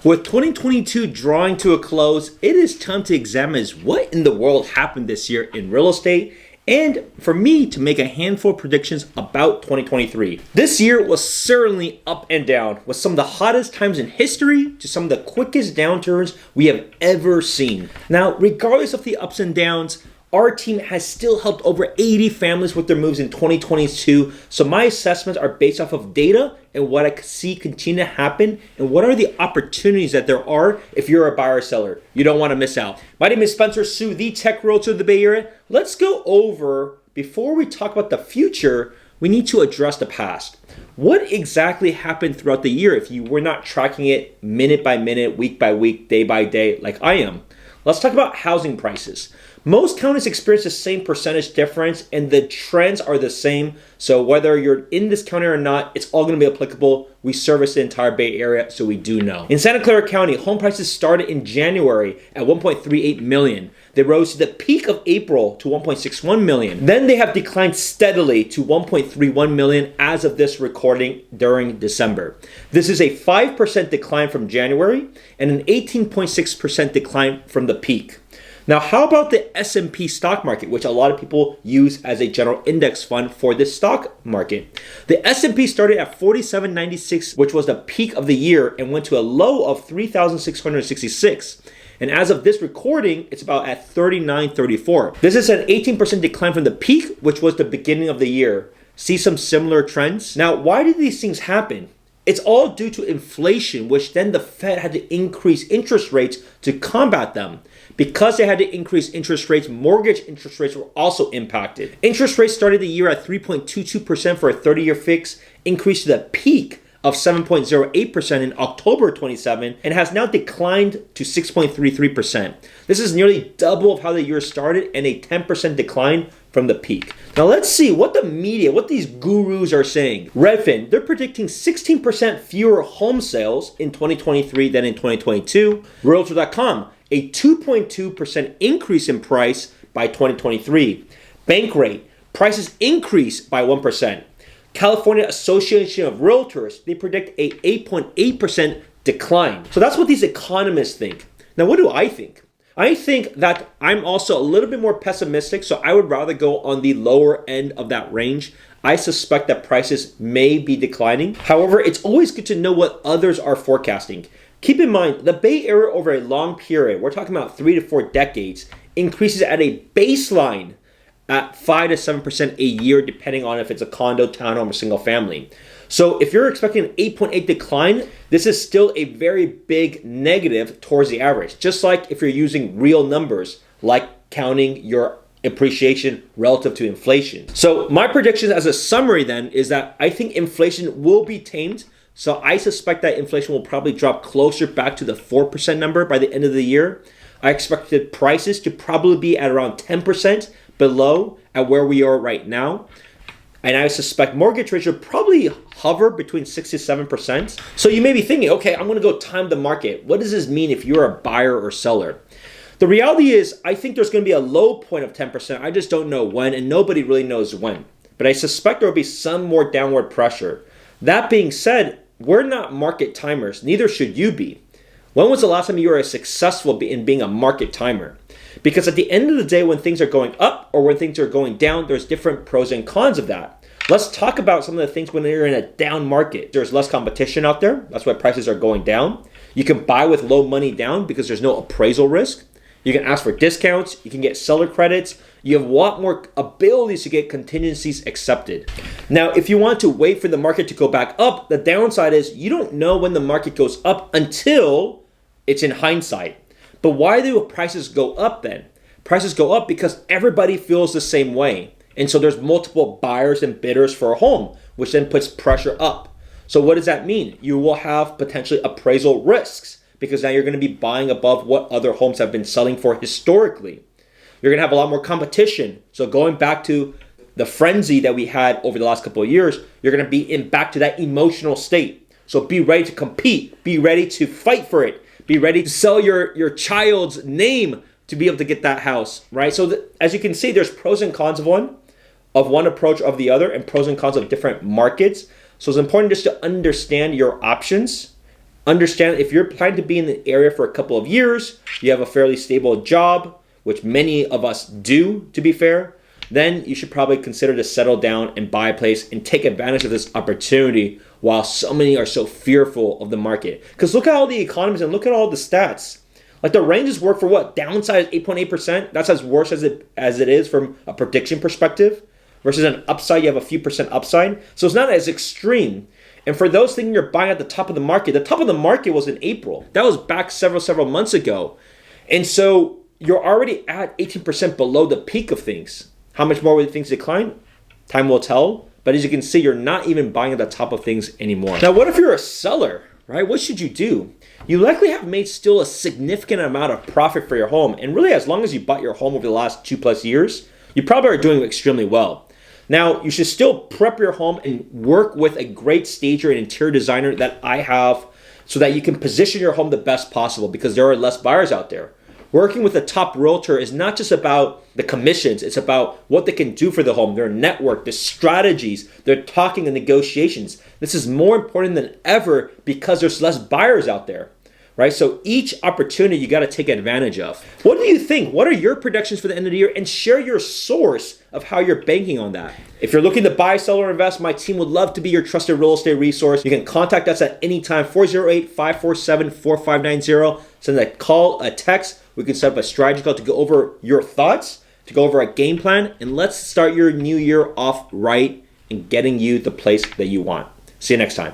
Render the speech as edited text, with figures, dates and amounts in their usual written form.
With 2022 drawing to a close, it is time to examine what in the world happened this year in real estate and for me to make a handful of predictions about 2023. This year was certainly up and down, with some of the hottest times in history to some of the quickest downturns we have ever seen. Now, regardless of the ups and downs, our team has still helped over 80 families with their moves in 2022, so my assessments are based off of data and what I see continue to happen and what are the opportunities that there are if you're a buyer or seller. You don't want to miss out. My name is Spencer Su, the tech realtor of the Bay Area. Let's go over, before we talk about the future, we need to address the past. What exactly happened throughout the year if you were not tracking it minute by minute, week by week, day by day like I am? Let's talk about housing prices. Most counties experience the same percentage difference and the trends are the same. So whether you're in this county or not, it's all going to be applicable. We service the entire Bay Area, so we do know. In Santa Clara County, home prices started in January at 1.38 million. They rose to the peak of April to 1.61 million. Then they have declined steadily to 1.31 million as of this recording during December. This is a 5% decline from January and an 18.6% decline from the peak. Now, how about the S&P stock market, which a lot of people use as a general index fund for this stock market? The S&P started at 4796, which was the peak of the year, and went to a low of 3666. And as of this recording, it's about at 3934. This is an 18% decline from the peak, which was the beginning of the year. See some similar trends? Now, why did these things happen? It's all due to inflation, which then the Fed had to increase interest rates to combat them. Because they had to increase interest rates, mortgage interest rates were also impacted. Interest rates started the year at 3.22% for a 30-year fix, increased to the peak of 7.08% in October 27, and has now declined to 6.33%. This is nearly double of how the year started and a 10% decline from the peak. Now let's see what the media, what these gurus are saying. Redfin, they're predicting 16% fewer home sales in 2023 than in 2022. Realtor.com, a 2.2% increase in price by 2023. Bankrate, prices increase by 1%. California Association of Realtors, they predict a 8.8% decline. So that's what these economists think. Now, what do I think? I think that I'm also a little bit more pessimistic, so I would rather go on the lower end of that range. I suspect that prices may be declining. However, it's always good to know what others are forecasting. Keep in mind, the Bay Area over a long period, we're talking about 3 to 4 decades, increases at a baseline at 5 to 7% a year, depending on if it's a condo, townhome, or single family. So if you're expecting an 8.8 decline, this is still a very big negative towards the average. Just like if you're using real numbers, like counting your appreciation relative to inflation. So my prediction as a summary then is that I think inflation will be tamed. So I suspect that inflation will probably drop closer back to the 4% number by the end of the year. I expected prices to probably be at around 10% below at where we are right now. And I suspect mortgage rates will probably hover between 6 to 7%. So you may be thinking, okay, I'm going to go time the market. What does this mean if you're a buyer or seller? The reality is, I think there's going to be a low point of 10%. I just don't know when, and nobody really knows when. But I suspect there will be some more downward pressure. That being said, we're not market timers. Neither should you be. When was the last time you were successful in being a market timer? Because at the end of the day, when things are going up or when things are going down, there's different pros and cons of that. Let's talk about some of the things when you're in a down market. There's less competition out there. That's why prices are going down. You can buy with low money down because there's no appraisal risk. You can ask for discounts. You can get seller credits. You have a lot more abilities to get contingencies accepted. Now, if you want to wait for the market to go back up, the downside is you don't know when the market goes up until it's in hindsight. But why do prices go up then? Prices go up because everybody feels the same way. And so there's multiple buyers and bidders for a home, which then puts pressure up. So what does that mean? You will have potentially appraisal risks because now you're going to be buying above what other homes have been selling for historically. You're going to have a lot more competition. So going back to the frenzy that we had over the last couple of years, you're going to be back to that emotional state. So be ready to compete. Be ready to fight for it. Be ready to sell your child's name to be able to get that house, right? So as you can see, there's pros and cons of one approach of the other, and pros and cons of different markets. So it's important just to understand your options Understand if you're planning to be in the area for a couple of years, you have a fairly stable job, which many of us do, to be fair, then you should probably consider to settle down and buy a place and take advantage of this opportunity while so many are so fearful of the market. Because look at all the economies and look at all the stats. Like the ranges work for what? Downside is 8.8%. That's as worse as it is from a prediction perspective. Versus an upside, you have a few percent upside. So it's not as extreme. And for those thinking you're buying at the top of the market was in April. That was back several months ago. And so you're already at 18% below the peak of things. How much more will things decline? Time will tell. But as you can see, you're not even buying at the top of things anymore. Now, what if you're a seller, right? What should you do? You likely have made still a significant amount of profit for your home. And really, as long as you bought your home over the last 2+ years, you probably are doing extremely well. Now, you should still prep your home and work with a great stager and interior designer that I have so that you can position your home the best possible because there are less buyers out there. Working with a top realtor is not just about the commissions, it's about what they can do for the home, their network, their strategies, their talking and negotiations. This is more important than ever because there's less buyers out there. Right? So each opportunity you got to take advantage of. What do you think? What are your predictions for the end of the year? And share your source of how you're banking on that. If you're looking to buy, sell, or invest, my team would love to be your trusted real estate resource. You can contact us at any time, 408-547-4590. Send a call, a text. We can set up a strategy call to go over your thoughts, to go over a game plan, and let's start your new year off right and getting you the place that you want. See you next time.